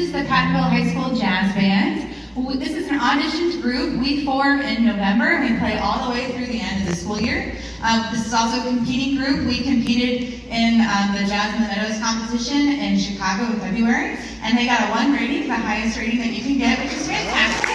is the Pattonville High School Jazz Band. This is an auditioned group. We form in November and we play all the way through the end of the school year. This is also a competing group. We competed in the Jazz in the Meadows competition in Chicago in February, and they got a 1 rating, the highest rating that you can get, which is fantastic.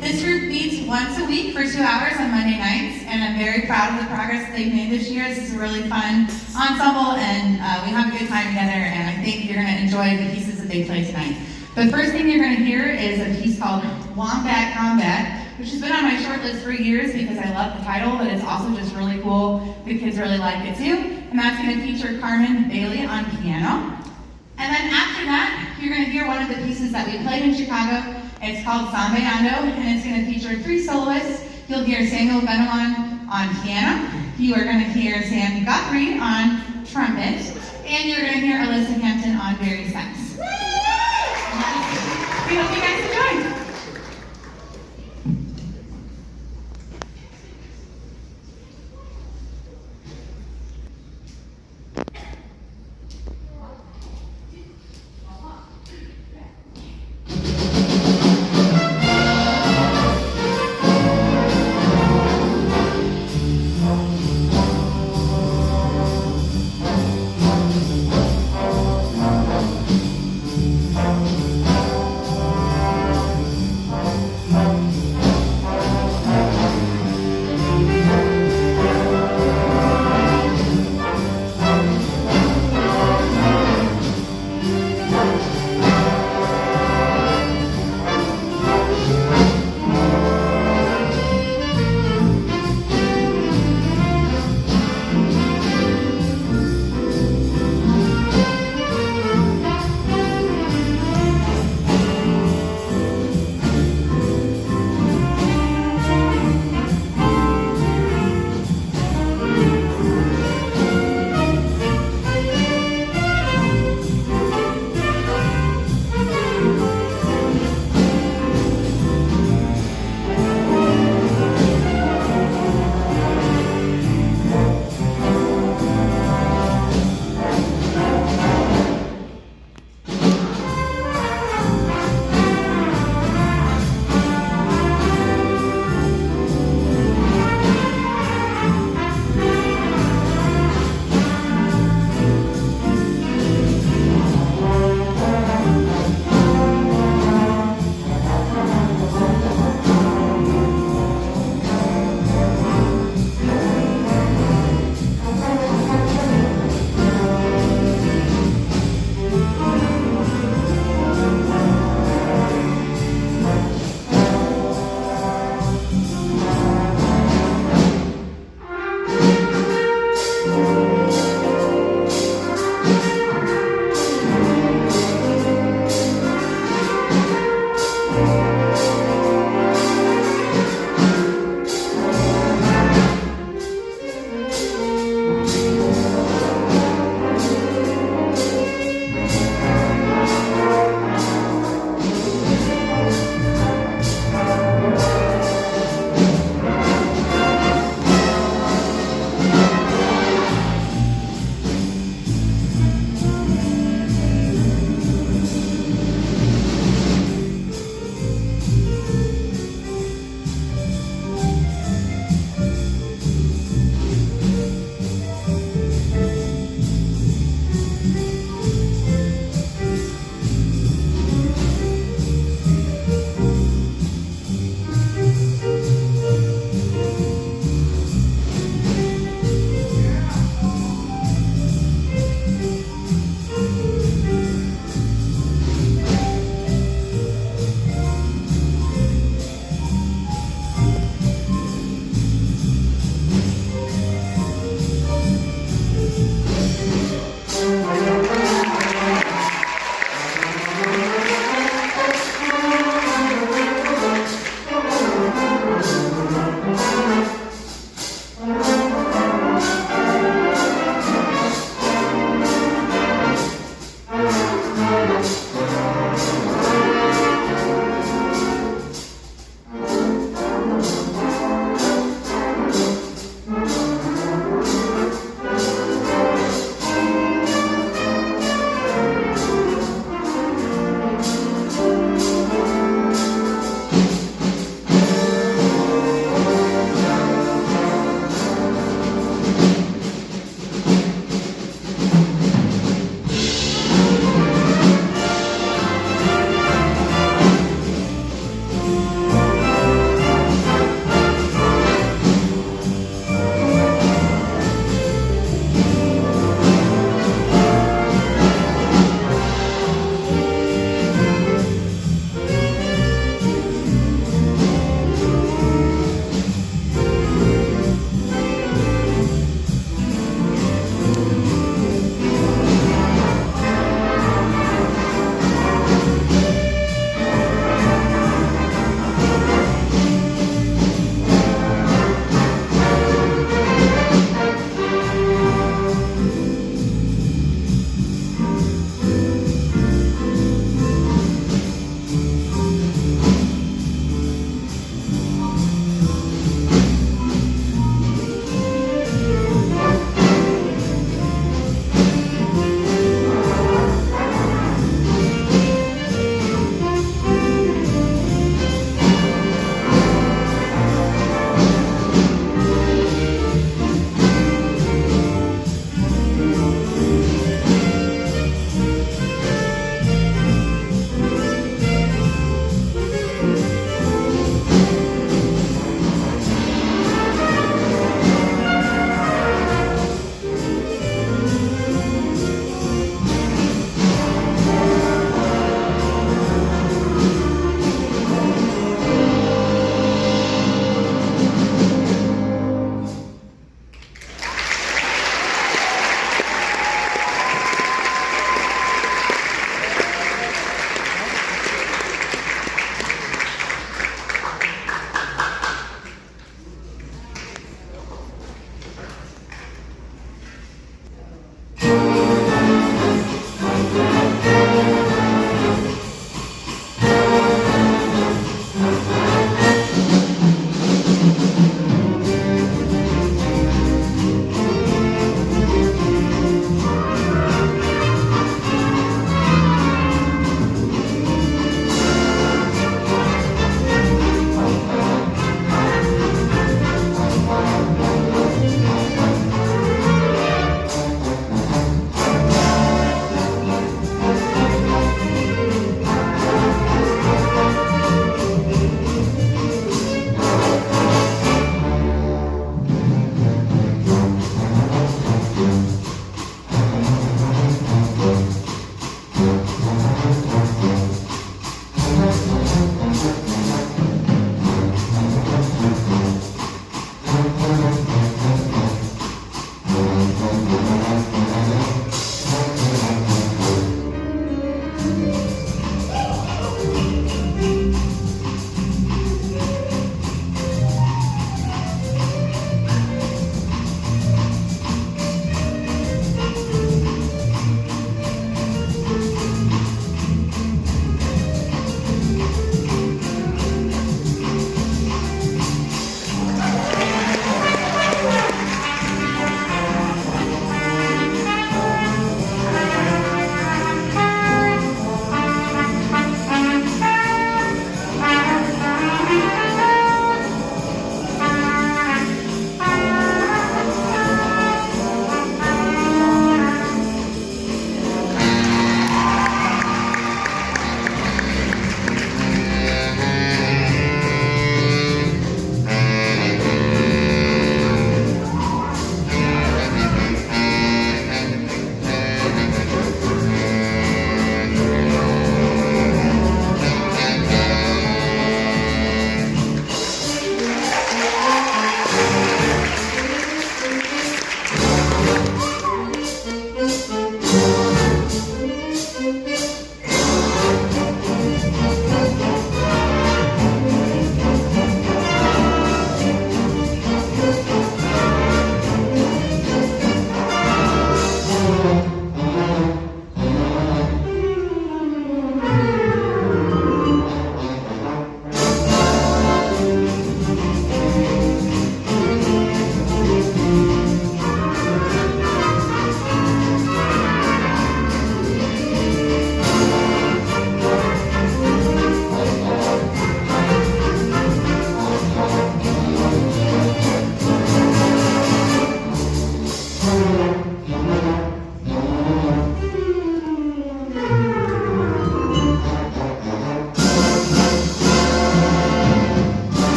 This group meets once a week for 2 hours on Monday nights, and I'm very proud of the progress that they've made this year. This is a really fun ensemble, and we have a good time together, and I think you're going to enjoy the pieces that they play tonight. The first thing you're going to hear is a piece called Wombat Combat, which has been on my short list for years because I love the title, but it's also just really cool. The kids really like it too, and that's going to feature Carmen Bailey on piano. And then after that, you're going to hear one of the pieces that we played in Chicago. It's called Sambayando, and it's going to feature 3 soloists. You'll hear Samuel Benowan on piano. You are going to hear Sam Guthrie on trumpet. And you're going to hear Alyssa Hampton on bari sax. We hope you guys enjoy.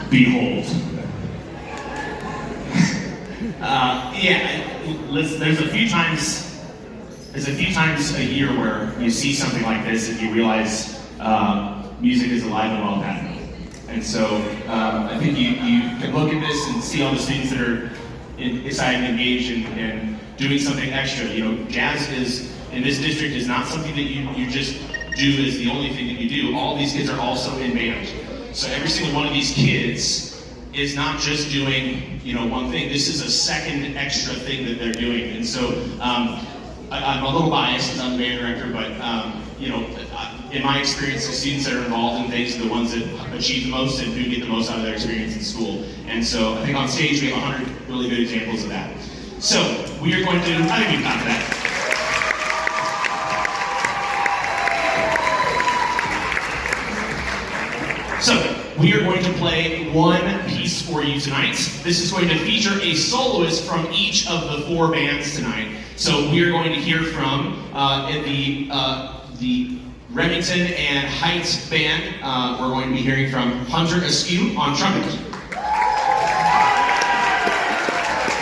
Behold. There's a few times a year where you see something like this and you realize music is alive and well in Pattonville. And so I think you can look at this and see all the students that are excited and engaged and doing something extra. You know, jazz is, in this district, is not something that you just do as the only thing that you do. All these kids are also in band. So every single one of these kids is not just doing, one thing. This is a second extra thing that they're doing. And so I'm a little biased because I'm the band director, but in my experience, the students that are involved in things are the ones that achieve the most and who get the most out of their experience in school. And so I think on stage we have 100 really good examples of that. So we are going to, I think we've got that. So we are going to play one piece for you tonight. This is going to feature a soloist from each of the 4 bands tonight. So we are going to hear from the Remington and Heights band. We're going to be hearing from Hunter Askew on trumpet.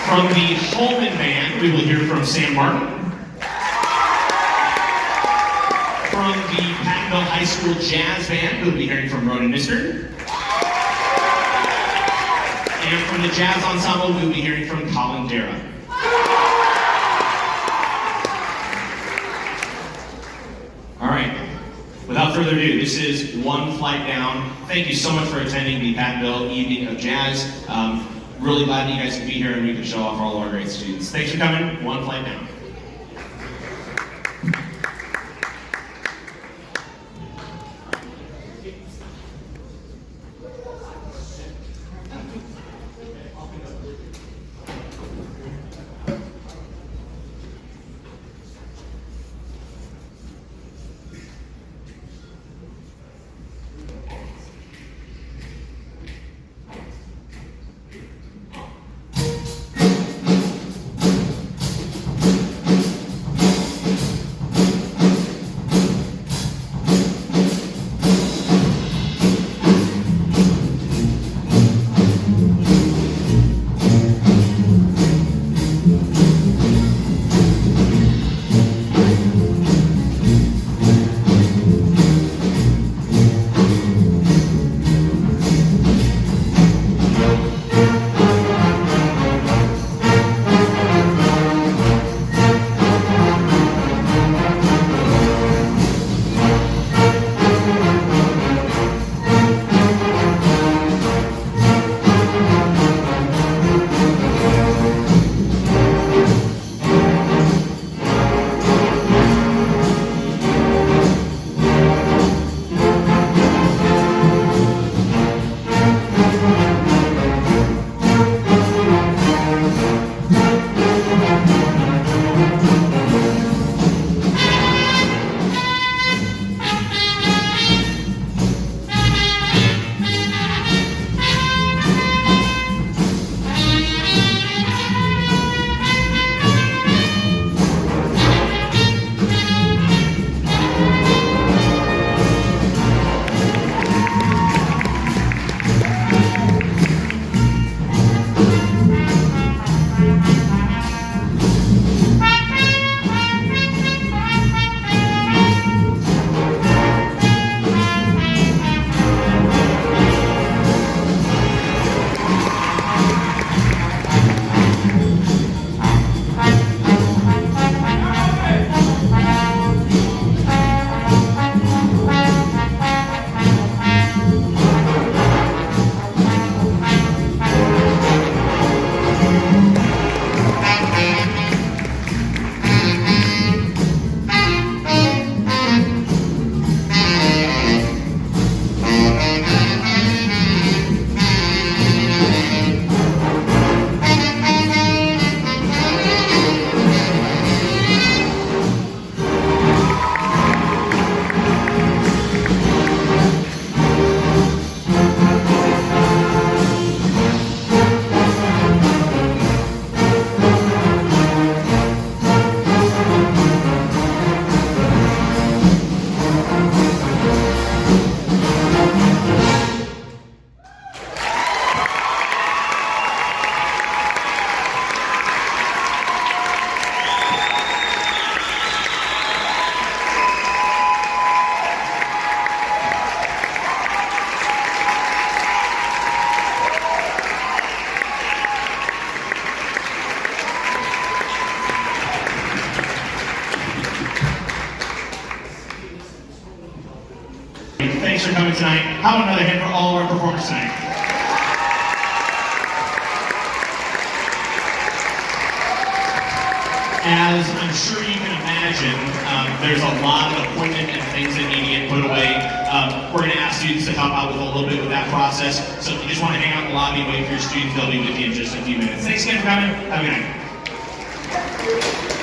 From the Holman band, we will hear from Sam Martin. From the Pattonville High School Jazz Band, we'll be hearing from Ronan Mister. And from the Jazz Ensemble, we'll be hearing from Colin Dara. All right, without further ado, this is One Flight Down. Thank you so much for attending the Pattonville Evening of Jazz. Really glad that you guys could be here and we could show off all of our great students. Thanks for coming. One Flight Down. for coming tonight. How about another hand for all of our performers tonight? As I'm sure you can imagine, there's a lot of appointment and things that need to get put away. We're going to ask students to help out with a little bit with that process. So if you just want to hang out in the lobby and wait for your students, they'll be with you in just a few minutes. Thanks again for coming. Have a good night.